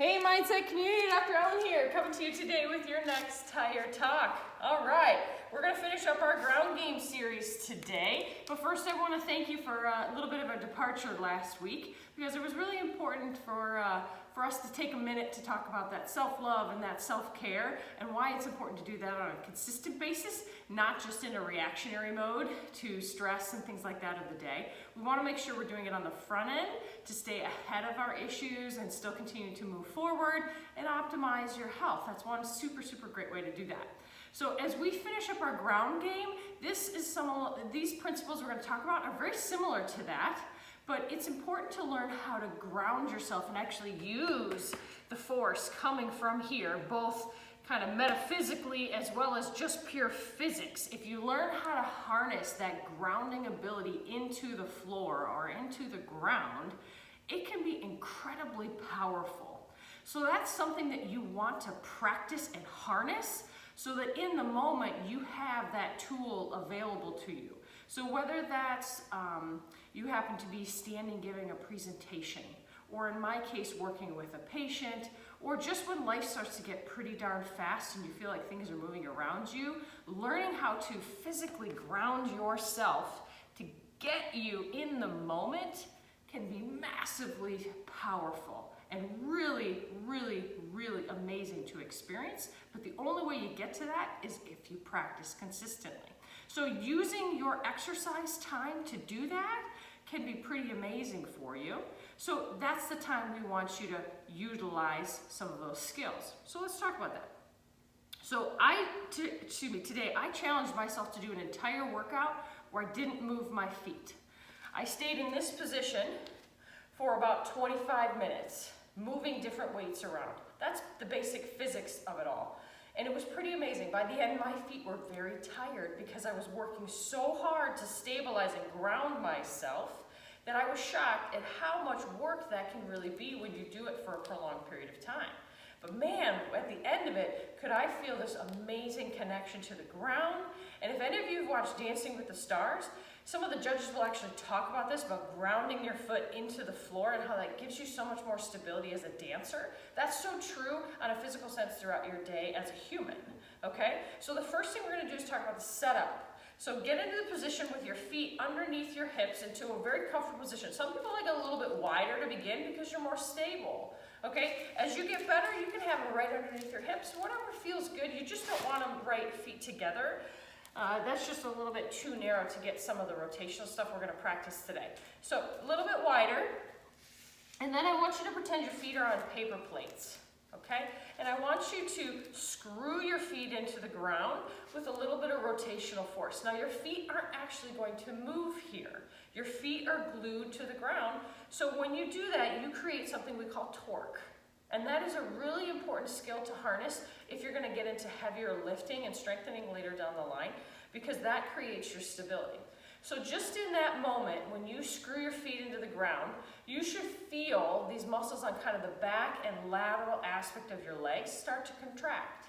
Hey Mindset Community, Dr. Ellen here, coming to you today with your next Tire Talk. All right, we're going to finish up our ground game series today, but first I want to thank you for a little bit of a departure last week, because it was really important for us to take a minute to talk about that self-love and that self-care and why it's important to do that on a consistent basis, not just in a reactionary mode to stress and things like that of the day. We want to make sure we're doing it on the front end to stay ahead of our issues and still continue to move forward and optimize your health. That's one super great way to do that. So as we finish up our ground game, these principles we're going to talk about are very similar to that. But it's important to learn how to ground yourself and actually use the force coming from here, both kind of metaphysically as well as just pure physics. If you learn how to harness that grounding ability into the floor or into the ground, it can be incredibly powerful. So that's something that you want to practice and harness so that in the moment you have that tool available to you. So whether that's you happen to be standing giving a presentation, or in my case working with a patient, or just when life starts to get pretty darn fast and you feel like things are moving around you, learning how to physically ground yourself to get you in the moment can be massively powerful and really amazing to experience. But the only way you get to that is if you practice consistently. So using your exercise time to do that can be pretty amazing for you. So that's the time we want you to utilize some of those skills. So let's talk about that. So today I challenged myself to do an entire workout where I didn't move my feet. I stayed in this position for about 25 minutes, moving different weights around. That's the basic physics of it all. And it was pretty amazing. By the end, my feet were very tired because I was working so hard to stabilize and ground myself that I was shocked at how much work that can really be when you do it for a prolonged period of time. But man, at the end of it, could I feel this amazing connection to the ground. And if any of you have watched Dancing with the Stars, some of the judges will actually talk about this, about grounding your foot into the floor and how that gives you so much more stability as a dancer. That's so true on a physical sense throughout your day as a human, okay? So the first thing we're gonna do is talk about the setup. So get into the position with your feet underneath your hips into a very comfortable position. Some people like it a little bit wider to begin because you're more stable, okay? As you get better, you can have them right underneath your hips, whatever feels good. You just don't want them right feet together. That's just a little bit too narrow to get some of the rotational stuff we're going to practice today. So a little bit wider, and then I want you to pretend your feet are on paper plates, okay? And I want you to screw your feet into the ground with a little bit of rotational force. Now your feet aren't actually going to move here. Your feet are glued to the ground, so when you do that, you create something we call torque. And that is a really important skill to harness if you're going to get into heavier lifting and strengthening later down the line, because that creates your stability. So just in that moment, when you screw your feet into the ground, you should feel these muscles on kind of the back and lateral aspect of your legs start to contract.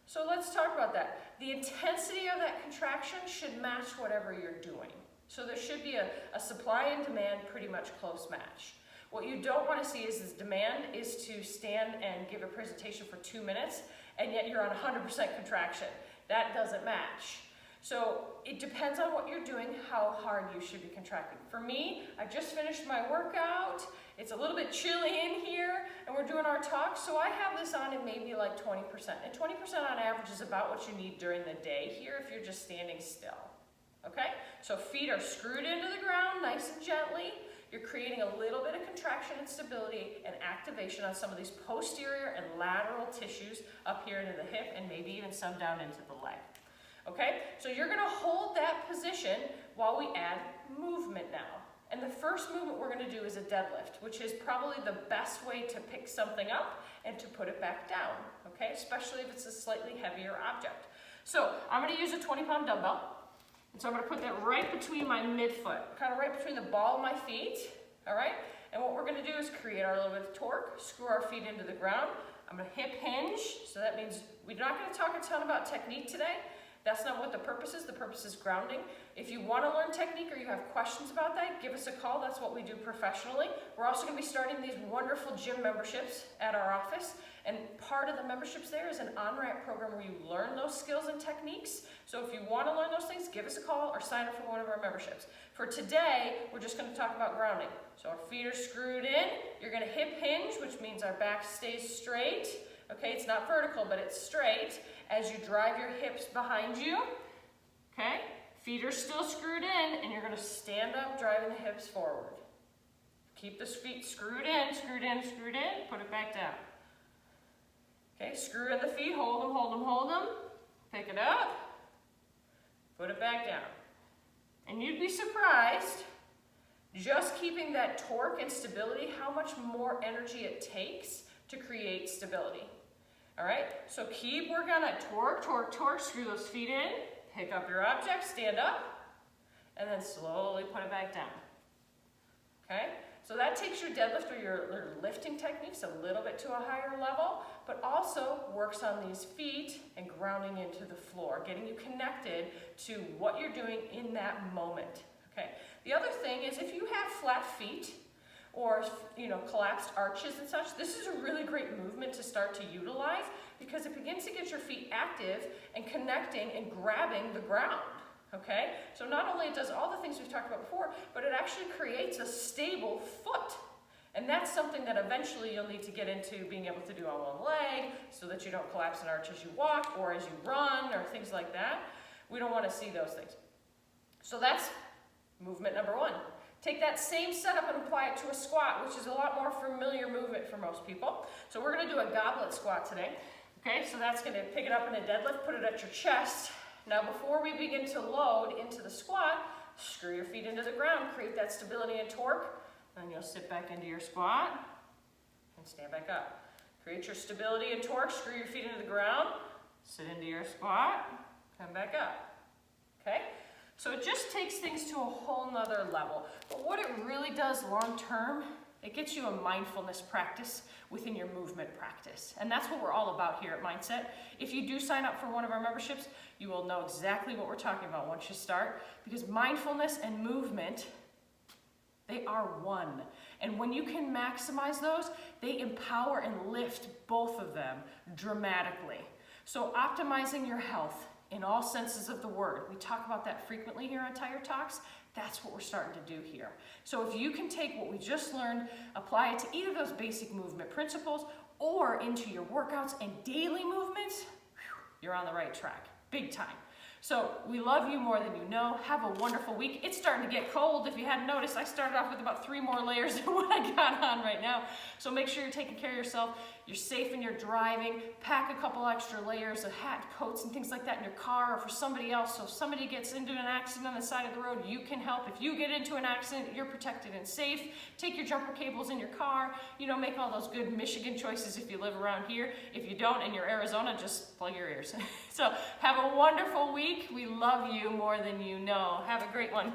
So let's talk about that. The intensity of that contraction should match whatever you're doing. So there should be a supply and demand pretty much close match. What you don't want to see is this demand is to stand and give a presentation for 2 minutes, and yet you're on 100% contraction. That doesn't match. So it depends on what you're doing, how hard you should be contracting. For me, I just finished my workout. It's a little bit chilly in here, and we're doing our talk, so I have this on at maybe like 20%. And 20% on average is about what you need during the day here if you're just standing still. Okay? So feet are screwed into the ground nice and gently. You're creating a little bit of contraction and stability and activation on some of these posterior and lateral tissues up here into the hip and maybe even some down into the leg. Okay, so you're going to hold that position while we add movement now. And the first movement we're going to do is a deadlift, which is probably the best way to pick something up and to put it back down, okay, especially if it's a slightly heavier object. So I'm going to use a 20-pound dumbbell. And so I'm going to put that right between my midfoot, kind of right between the ball of my feet, all right? And what we're going to do is create our little bit of torque, screw our feet into the ground. I'm going to hip hinge, so that means we're not going to talk a ton about technique today. That's not what the purpose is. The purpose is grounding. If you want to learn technique or you have questions about that, give us a call. That's what we do professionally. We're also going to be starting these wonderful gym memberships at our office. And part of the memberships there is an on-ramp program where you learn those skills and techniques. So if you want to learn those things, give us a call or sign up for one of our memberships. For today, we're just going to talk about grounding. So our feet are screwed in. You're going to hip hinge, which means our back stays straight. Okay, it's not vertical, but it's straight as you drive your hips behind you. Okay, feet are still screwed in, and you're going to stand up, driving the hips forward. Keep the feet screwed in, screwed in, screwed in. Put it back down. Okay, screw in the feet, hold them, hold them, hold them. Pick it up, put it back down. And you'd be surprised, just keeping that torque and stability, how much more energy it takes to create stability. All right, so keep working on that torque, torque, torque. Screw those feet in, pick up your object, stand up, and then slowly put it back down. Okay, so that takes your deadlift or your lifting techniques a little bit to a higher level, but also works on these feet and grounding into the floor, getting you connected to what you're doing in that moment. Okay, the other thing is if you have flat feet, or collapsed arches and such, this is a really great movement to start to utilize because it begins to get your feet active and connecting and grabbing the ground, okay? So not only it does all the things we've talked about before, but it actually creates a stable foot. And that's something that eventually you'll need to get into being able to do on one leg so that you don't collapse an arch as you walk or as you run or things like that. We don't want to see those things. So that's movement number one. Take that same setup and apply it to a squat, which is a lot more familiar movement for most people. So we're going to do a goblet squat today. Okay, so that's going to pick it up in a deadlift, put it at your chest. Now before we begin to load into the squat, screw your feet into the ground, create that stability and torque, and you'll sit back into your squat and stand back up. Create your stability and torque, screw your feet into the ground, sit into your squat, come back up. Okay? So it just takes things to a whole nother level. But what it really does long term, it gets you a mindfulness practice within your movement practice. And that's what we're all about here at Mindset. If you do sign up for one of our memberships, you will know exactly what we're talking about once you start, because mindfulness and movement, they are one. And when you can maximize those, they empower and lift both of them dramatically. So optimizing your health, in all senses of the word. We talk about that frequently here on Tire Talks. That's what we're starting to do here. So if you can take what we just learned, apply it to either of those basic movement principles or into your workouts and daily movements, you're on the right track, big time. So we love you more than you know. Have a wonderful week. It's starting to get cold. If you hadn't noticed, I started off with about 3 more layers than what I got on right now. So make sure you're taking care of yourself. You're safe in your driving. Pack a couple extra layers of hat, coats, and things like that in your car or for somebody else. So if somebody gets into an accident on the side of the road, you can help. If you get into an accident, you're protected and safe. Take your jumper cables in your car. Make all those good Michigan choices if you live around here. If you don't and you're Arizona, just plug your ears. So have a wonderful week. We love you more than you know. Have a great one.